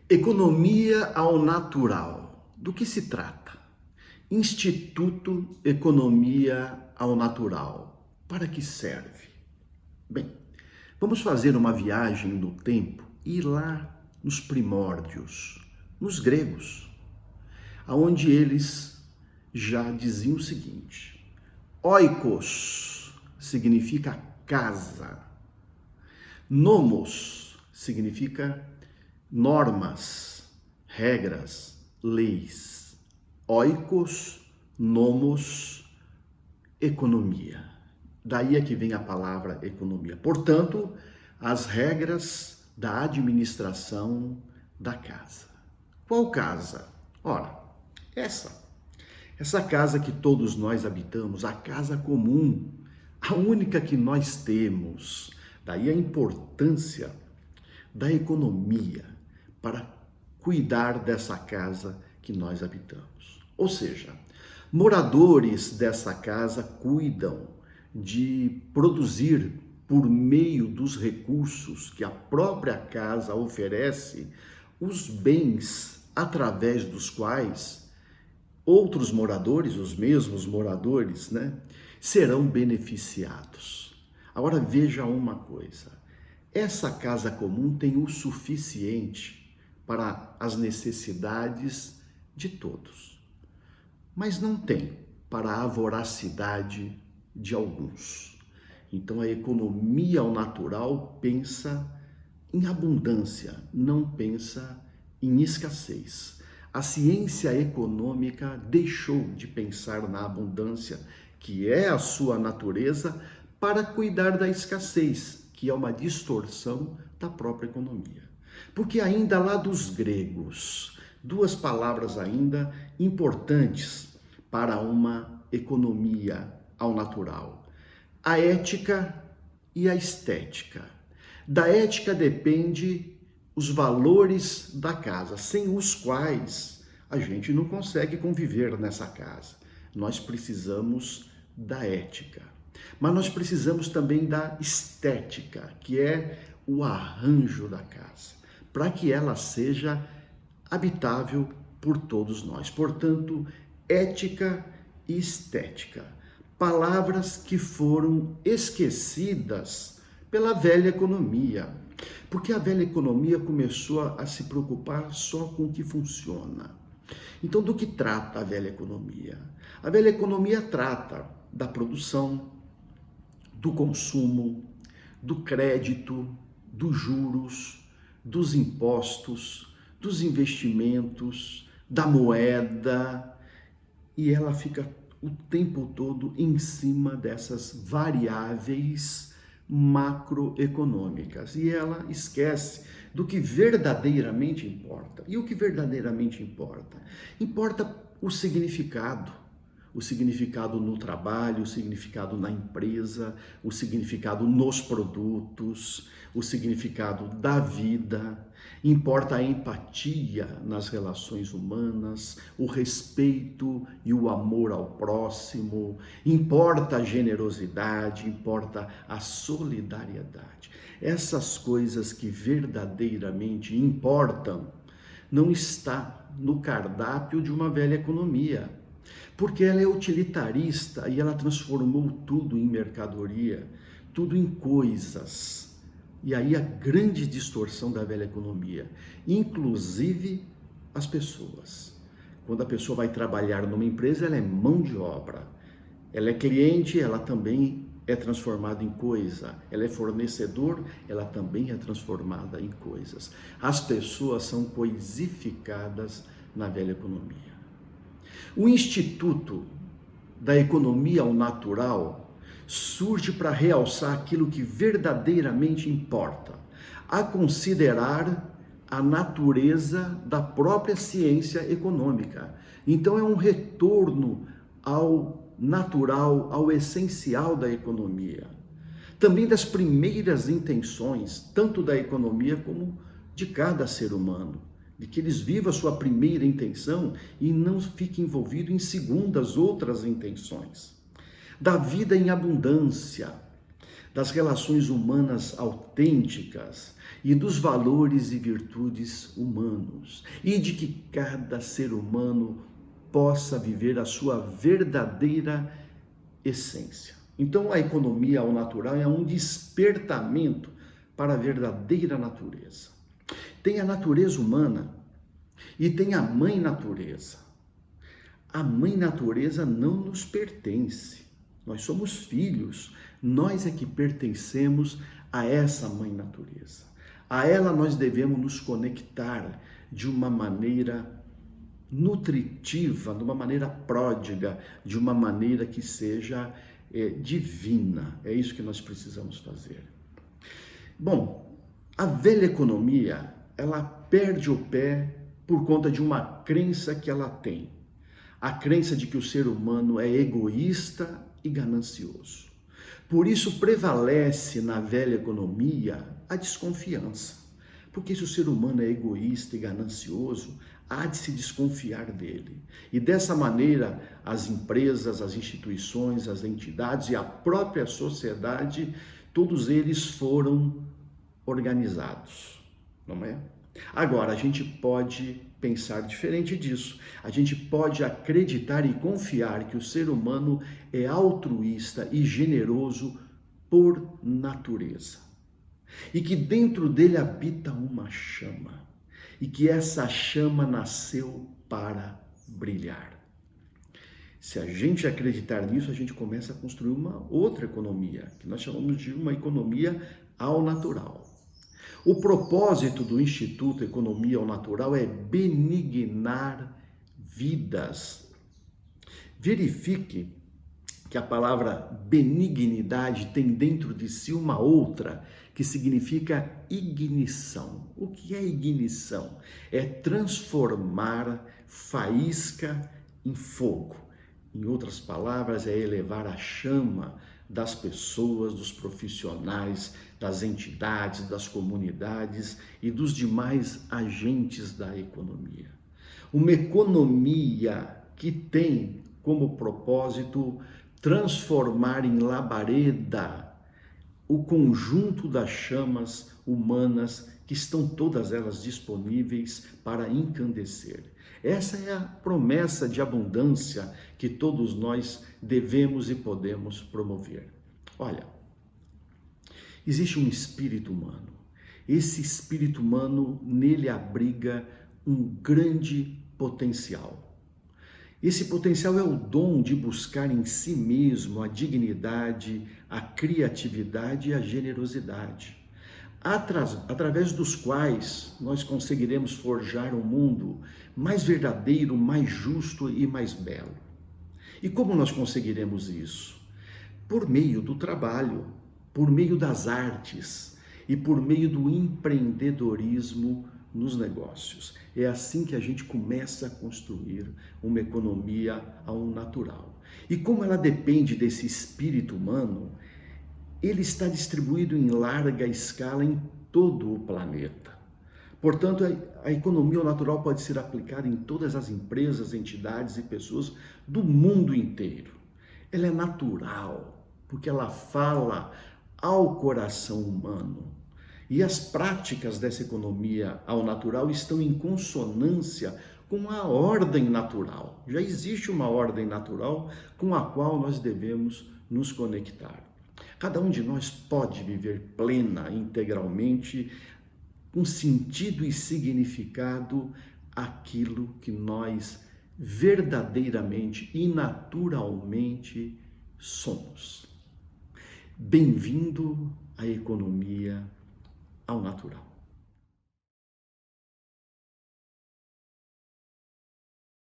Economia ao natural. Do que se trata? Instituto Economia ao Natural. Para que serve? Bem, vamos fazer uma viagem no tempo e ir lá nos primórdios, nos gregos, aonde eles já diziam o seguinte: oikos significa casa, nomos significa normas, regras, leis. Oikos, nomos, economia. Daí é que vem a palavra economia. Portanto, as regras da administração da casa. Qual casa? Ora, essa casa que todos nós habitamos, a casa comum, a única que nós temos. Daí a importância da economia para cuidar dessa casa que nós habitamos. Ou seja, moradores dessa casa cuidam de produzir, por meio dos recursos que a própria casa oferece, os bens através dos quais outros moradores, os mesmos moradores, serão beneficiados. Agora veja uma coisa: essa casa comum tem o suficiente para as necessidades de todos, mas não tem para a voracidade de alguns. Então a economia ao natural pensa em abundância, não pensa em escassez. A ciência econômica deixou de pensar na abundância, que é a sua natureza, para cuidar da escassez, que é uma distorção da própria economia. Porque ainda lá dos gregos, duas palavras ainda importantes para uma economia ao natural: a ética e a estética. Da ética depende os valores da casa, sem os quais a gente não consegue conviver nessa casa. Nós precisamos da ética, mas nós precisamos também da estética, que é o arranjo da casa, para que ela seja habitável por todos nós. Portanto, ética e estética, palavras que foram esquecidas pela velha economia, porque a velha economia começou a se preocupar só com o que funciona. Então, do que trata a velha economia? A velha economia trata da produção, do consumo, do crédito, dos juros, dos impostos, dos investimentos, da moeda, e ela fica o tempo todo em cima dessas variáveis macroeconômicas, e ela esquece do que verdadeiramente importa. E o que verdadeiramente importa? Importa o significado no trabalho, o significado na empresa, o significado nos produtos, o significado da vida. Importa a empatia nas relações humanas, o respeito e o amor ao próximo, importa a generosidade, importa a solidariedade. Essas coisas que verdadeiramente importam não está no cardápio de uma velha economia, porque ela é utilitarista e ela transformou tudo em mercadoria, tudo em coisas. E aí a grande distorção da velha economia, inclusive as pessoas. Quando a pessoa vai trabalhar numa empresa, ela é mão de obra. Ela é cliente, ela também é transformada em coisa. Ela é fornecedor, ela também é transformada em coisas. As pessoas são coisificadas na velha economia. O Instituto da Economia ao Natural surge para realçar aquilo que verdadeiramente importa, a considerar a natureza da própria ciência econômica. Então é um retorno ao natural, ao essencial da economia. Também das primeiras intenções, tanto da economia como de cada ser humano, de que eles vivam a sua primeira intenção e não fiquem envolvidos em segundas outras intenções. Da vida em abundância, das relações humanas autênticas e dos valores e virtudes humanos, e de que cada ser humano possa viver a sua verdadeira essência. Então, a economia ao natural é um despertamento para a verdadeira natureza. Tem a natureza humana e tem a mãe natureza. A mãe natureza não nos pertence. Nós somos filhos, nós é que pertencemos a essa mãe natureza. A ela nós devemos nos conectar de uma maneira nutritiva, de uma maneira pródiga, de uma maneira que seja divina. É isso que nós precisamos fazer. Bom, a velha economia, ela perde o pé por conta de uma crença que ela tem. A crença de que o ser humano é egoísta e ganancioso. Por isso prevalece na velha economia a desconfiança. Porque se o ser humano é egoísta e ganancioso, há de se desconfiar dele. E dessa maneira, as empresas, as instituições, as entidades e a própria sociedade, todos eles foram organizados, não é? Agora, a gente pode pensar diferente disso. A gente pode acreditar e confiar que o ser humano é altruísta e generoso por natureza. E que dentro dele habita uma chama. E que essa chama nasceu para brilhar. Se a gente acreditar nisso, a gente começa a construir uma outra economia, que nós chamamos de uma economia ao natural. O propósito do Instituto Economia ao Natural é benignar vidas. Verifique que a palavra benignidade tem dentro de si uma outra que significa ignição. O que é ignição? É transformar faísca em fogo. Em outras palavras, é elevar a chama das pessoas, dos profissionais, das entidades, das comunidades e dos demais agentes da economia. Uma economia que tem como propósito transformar em labareda o conjunto das chamas humanas que estão todas elas disponíveis para encandecer. Essa é a promessa de abundância que todos nós devemos e podemos promover. Olha, existe um espírito humano. Esse espírito humano, nele abriga um grande potencial. Esse potencial é o dom de buscar em si mesmo a dignidade, a criatividade e a generosidade, através dos quais nós conseguiremos forjar um mundo mais verdadeiro, mais justo e mais belo. E como nós conseguiremos isso? Por meio do trabalho, por meio das artes e por meio do empreendedorismo nos negócios. É assim que a gente começa a construir uma economia ao natural. E como ela depende desse espírito humano, ele está distribuído em larga escala em todo o planeta. Portanto, a economia ao natural pode ser aplicada em todas as empresas, entidades e pessoas do mundo inteiro. Ela é natural, porque ela fala ao coração humano. E as práticas dessa economia ao natural estão em consonância com a ordem natural. Já existe uma ordem natural com a qual nós devemos nos conectar. Cada um de nós pode viver plena, integralmente, com sentido e significado aquilo que nós verdadeiramente e naturalmente somos. Bem-vindo à economia ao natural.